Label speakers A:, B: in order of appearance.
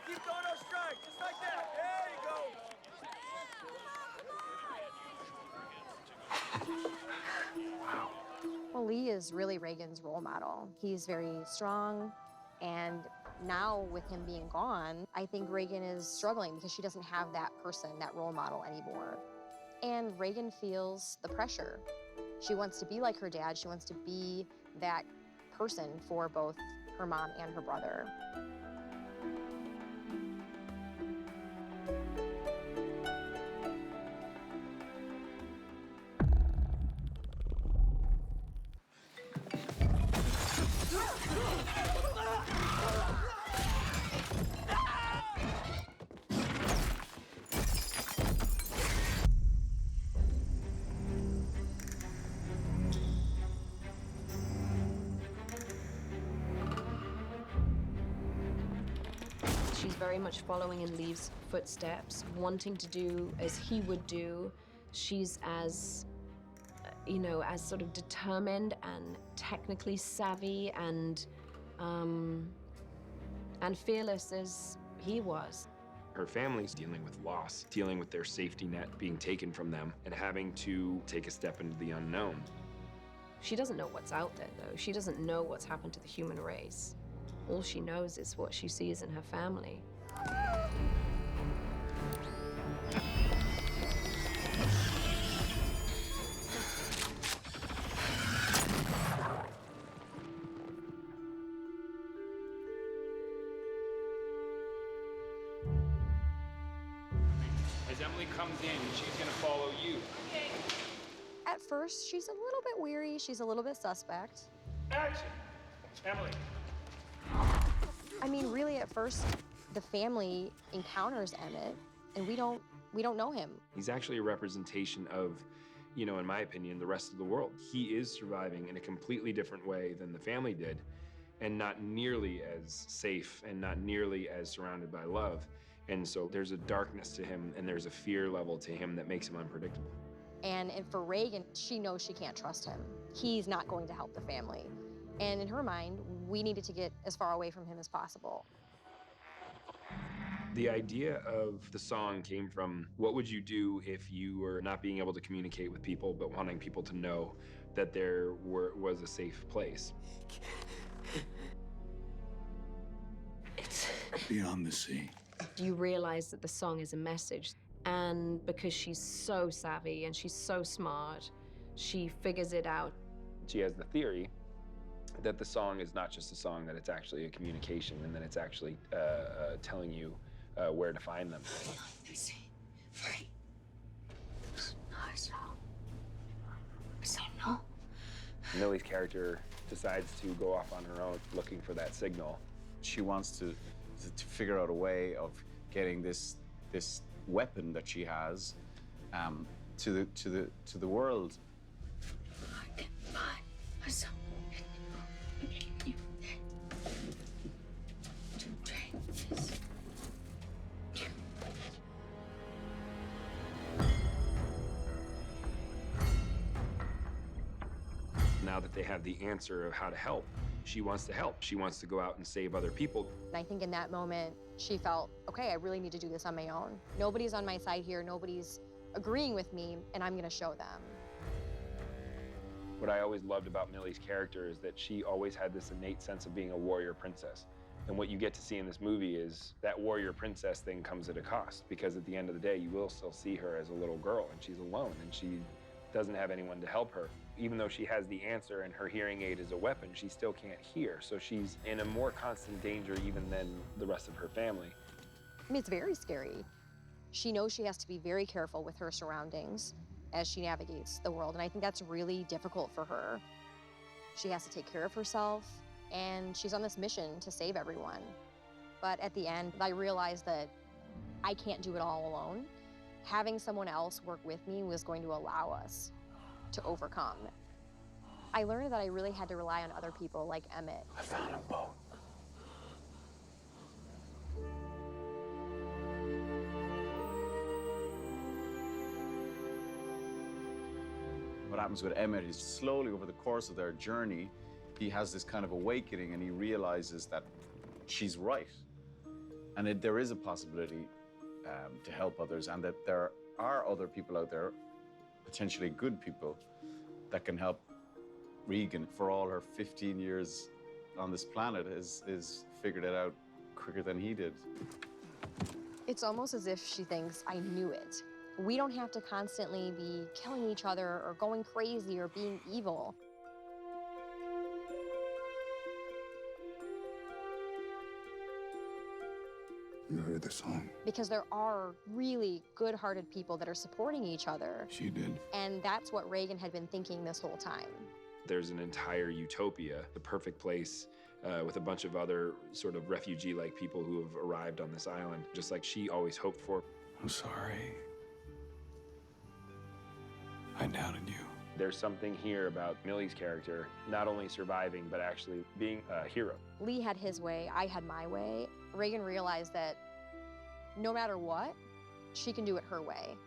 A: Keep going on strike, just like that. There you go.
B: Well, Lee is really Reagan's role model. He's very strong, and now with him being gone, I think Reagan is struggling because she doesn't have that person, that role model anymore. And Reagan feels the pressure. She wants to be like her dad. She wants to be that person for both her mom and her brother.
C: She's very much following in Lee's footsteps, wanting to do as he would do. She's as, as sort of determined and technically savvy and fearless as he was.
D: Her family's dealing with loss, dealing with their safety net being taken from them, and having to take a step into the unknown.
C: She doesn't know what's out there, though. She doesn't know what's happened to the human race. All she knows is what she sees in her family.
D: As Emily comes in, she's gonna follow you.
B: At first, she's a little bit weary. She's a little bit suspect.
D: Action! Emily.
B: I mean, really, at first, the family encounters Emmett, and we don't know him.
D: He's actually a representation of, in my opinion, the rest of the world. He is surviving in a completely different way than the family did, and not nearly as safe and not nearly as surrounded by love. And so there's a darkness to him and there's a fear level to him that makes him unpredictable.
B: And for Reagan, she knows she can't trust him. He's not going to help the family. And in her mind, we needed to get as far away from him as possible.
D: The idea of the song came from, what would you do if you were not being able to communicate with people, but wanting people to know that there was a safe place?
E: It's beyond the sea.
C: You realize that the song is a message. And because she's so savvy and she's so smart, she figures it out.
D: She has the theory that the song is not just a song, that it's actually a communication, and that it's actually telling you where to find them.
E: Free. I don't know.
D: Millie's character decides to go off on her own looking for that signal.
F: She wants to figure out a way of getting this weapon that she has to the world.
E: I can find myself. You to train this.
D: Now that they have the answer of how to help, she wants to help. She wants to go out and save other people.
B: And I think in that moment, she felt, okay, I really need to do this on my own. Nobody's on my side here. Nobody's agreeing with me, and I'm going to show them.
D: What I always loved about Millie's character is that she always had this innate sense of being a warrior princess. And what you get to see in this movie is that warrior princess thing comes at a cost, because at the end of the day, you will still see her as a little girl, and she's alone, and she doesn't have anyone to help her. Even though she has the answer and her hearing aid is a weapon, she still can't hear. So she's in a more constant danger even than the rest of her family.
B: I mean, it's very scary. She knows she has to be very careful with her surroundings as she navigates the world, and I think that's really difficult for her. She has to take care of herself, and she's on this mission to save everyone. But at the end, I realized that I can't do it all alone. Having someone else work with me was going to allow us to overcome. I learned that I really had to rely on other people like Emmett.
E: I found a boat.
F: What happens with Emmett is slowly over the course of their journey, he has this kind of awakening and he realizes that she's right. and there is a possibility to help others, and that there are other people out there, potentially good people, that can help Regan. For all her 15 years on this planet, is figured it out quicker than he did.
B: It's almost as if she thinks, I knew it. We don't have to constantly be killing each other or going crazy or being evil.
G: You heard the song?
B: Because there are really good-hearted people that are supporting each other.
G: She did.
B: And that's what Regan had been thinking this whole time.
D: There's an entire utopia, the perfect place, with a bunch of other sort of refugee-like people who have arrived on this island, just like she always hoped for.
G: I'm sorry. I doubted you.
D: There's something here about Millie's character not only surviving, but actually being a hero.
B: Lee had his way, I had my way. Regan realized that no matter what, she can do it her way.